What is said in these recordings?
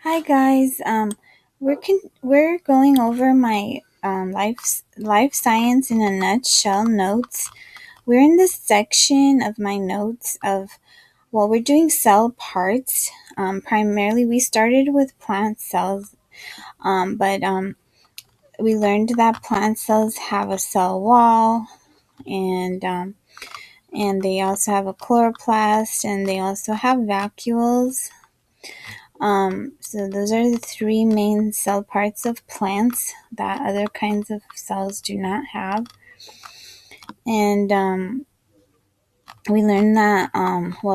Hi guys. We're going over my life science in a nutshell notes. We're in this section of my notes of we're doing cell parts. Primarily, we started with plant cells, but we learned that plant cells have a cell wall, and they also have a chloroplast, and they also have vacuoles. So those are the three main cell parts of plants that other kinds of cells do not have. And we learned that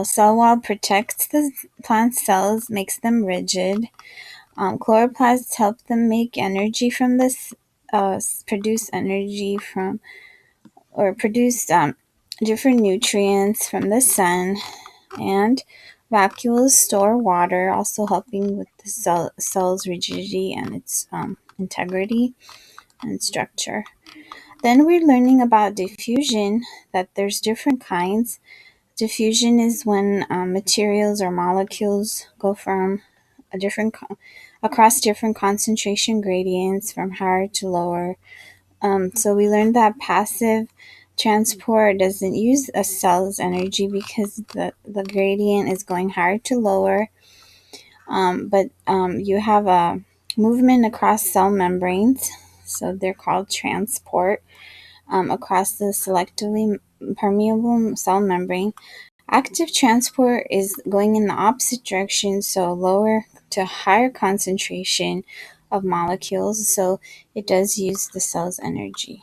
cell wall protects the plant cells, makes them rigid. Chloroplasts help them make energy from this, produce energy from, or produce different nutrients from the sun. And vacuoles store water, also helping with the cell's rigidity and its integrity and structure. Then we're learning about diffusion, that there's different kinds. Diffusion is when materials or molecules go from across different concentration gradients from higher to lower. So we learned that passive transport doesn't use a cell's energy because the gradient is going higher to lower. But you have a movement across cell membranes, so they're called transport, across the selectively permeable cell membrane. Active transport is going in the opposite direction, so lower to higher concentration of molecules, so it does use the cell's energy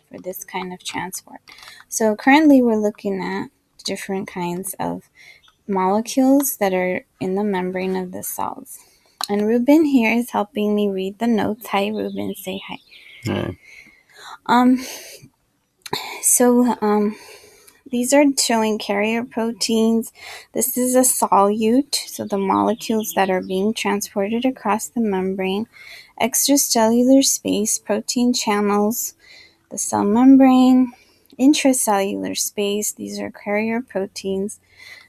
for this kind of transport. So currently we're looking at different kinds of molecules that are in the membrane of the cells. And Ruben here is helping me read the notes. Hi, Ruben. Say hi. Hi. Um, so these are showing carrier proteins. This is a solute, so the molecules that are being transported across the membrane. Extracellular space, protein channels, the cell membrane. Intracellular space, these are carrier proteins.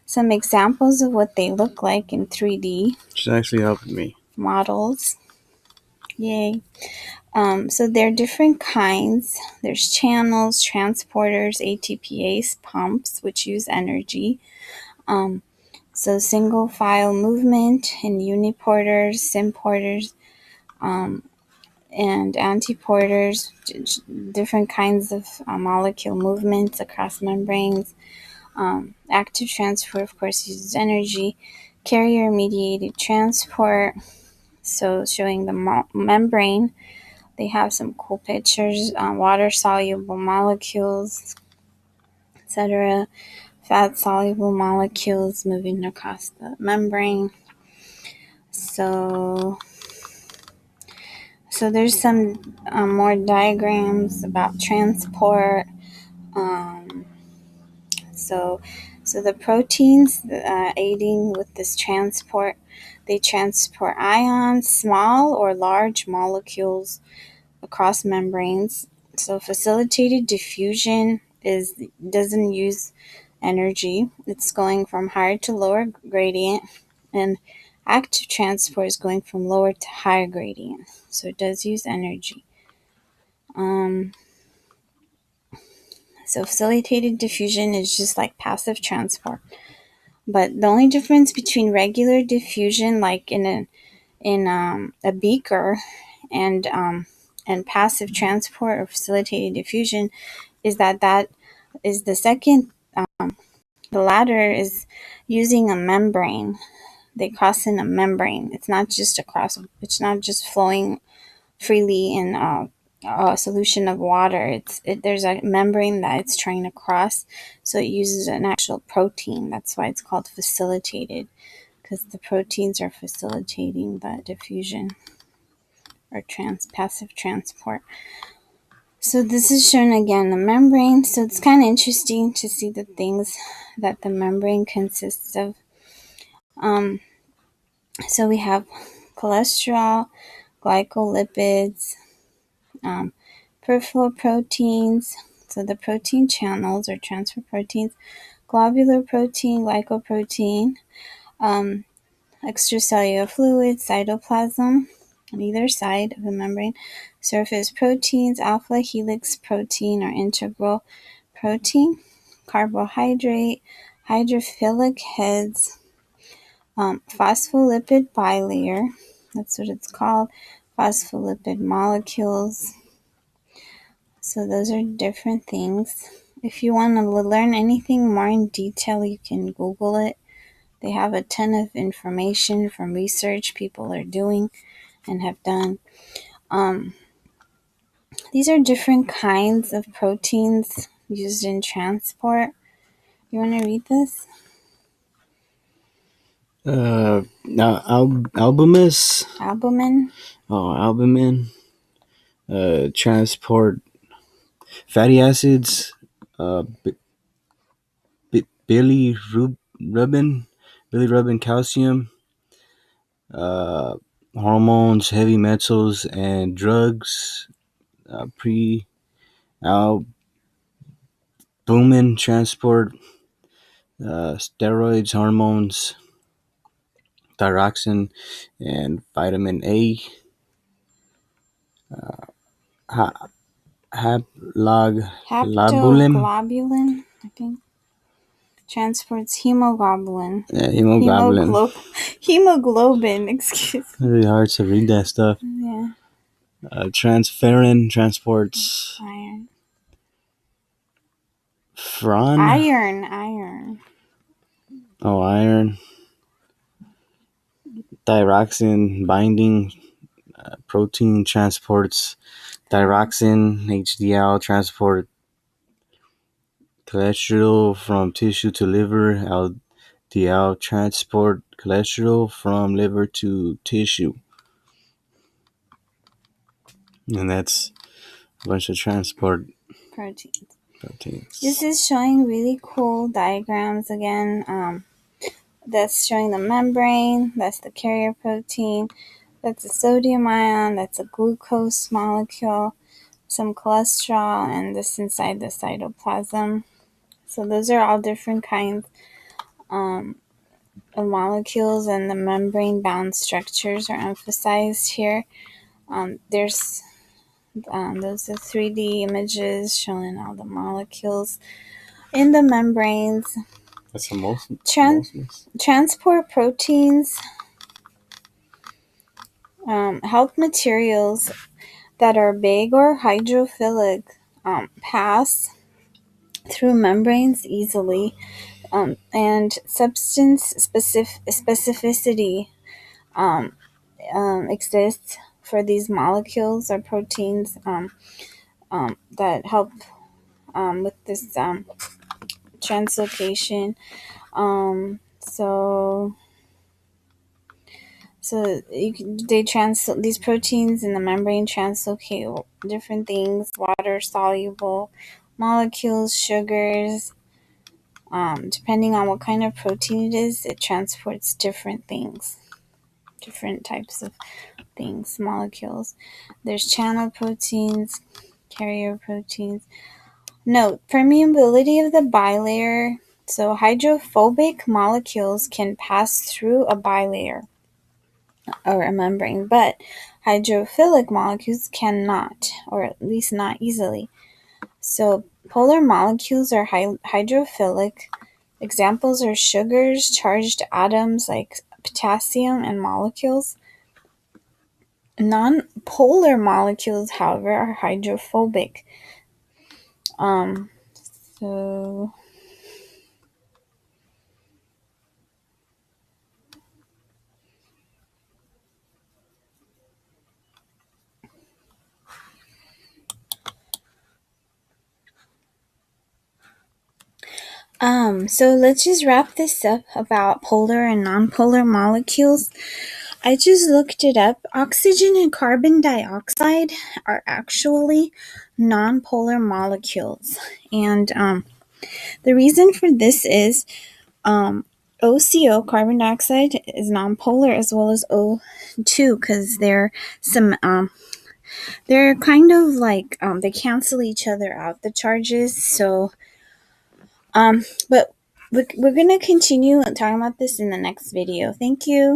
Some examples of what they look like in 3D She's actually helping me. models. Yay. So there are different kinds. There's channels, transporters, ATPase, pumps, which use energy. So single file movement in uniporters, symporters, and antiporters, different kinds of molecule movements across membranes. Active transport, of course, uses energy. Carrier mediated transport, so showing the membrane. They have some cool pictures, water soluble molecules, etc. Fat soluble molecules moving across the membrane. So there's some more diagrams about transport. Um, so the proteins aiding with this transport, they transport ions, small or large molecules across membranes. So facilitated diffusion doesn't use energy. It's going from higher to lower gradient, and active transport is going from lower to higher gradient. So it does use energy. So facilitated diffusion is just like passive transport. But the only difference between regular diffusion, like in a beaker, and passive transport or facilitated diffusion, is that is the second. The latter is using a membrane. They cross in a membrane. It's not just It's not just flowing freely in a solution of water. There's a membrane that it's trying to cross, so it uses an actual protein. That's why it's called facilitated, because the proteins are facilitating the diffusion or passive transport. So this is shown again the membrane. So it's kind of interesting to see the things that the membrane consists of. So we have cholesterol, glycolipids, peripheral proteins. So the protein channels or transfer proteins, globular protein, glycoprotein, extracellular fluid, cytoplasm on either side of the membrane, surface proteins, alpha helix protein or integral protein, carbohydrate, hydrophilic heads, phospholipid bilayer, that's what it's called, phospholipid molecules. So those are different things. If you want to learn anything more in detail, you can Google it. They have a ton of information from research people are doing and have done. These are different kinds of proteins used in transport. You want to read this? Albumus. Albumin. Oh, albumin. Transport fatty acids. Uh, bilirubin. Bilirubin, calcium. Uh, hormones, heavy metals, and drugs. Albumin transport. Steroids, hormones, thyroxine, and vitamin A. Ha- Haploglobuline. Haptoglobulin, I think. Transports hemoglobin. Yeah, hemoglobin. Hemoglobin, excuse me. Really hard to read that stuff. Yeah. Transferrin transports Iron. fron. Iron. Oh, iron. Thyroxine binding protein transports thyroxine. HDL transport cholesterol from tissue to liver. LDL transport cholesterol from liver to tissue. And that's a bunch of transport proteins. This is showing really cool diagrams again. That's showing the membrane. That's the carrier protein. That's a sodium ion. That's a glucose molecule. Some cholesterol, and this inside the cytoplasm. So those are all different kinds of molecules, and the membrane-bound structures are emphasized here. There's those are 3D images showing all the molecules in the membranes. That's the most. Transport proteins help materials that are big or hydrophilic pass through membranes easily, and substance specificity exists for these molecules or proteins that help with this translocation. These proteins in the membrane translocate different things: water soluble molecules, sugars. Depending on what kind of protein it is, it transports different things, different types of things, molecules. There's channel proteins, carrier proteins. Note, permeability of the bilayer. So hydrophobic molecules can pass through a bilayer or a membrane, but hydrophilic molecules cannot, or at least not easily. So polar molecules are hydrophilic. Examples are sugars, charged atoms like potassium, and molecules. Non-polar molecules, however, are hydrophobic. So so let's just wrap this up about polar and non-polar molecules. I just looked it up. Oxygen and carbon dioxide are actually non-polar molecules. And the reason for this is OCO, carbon dioxide, is non-polar, as well as O2, because they're kind of like they cancel each other out, the charges. So but we're gonna continue talking about this in the next video. Thank you.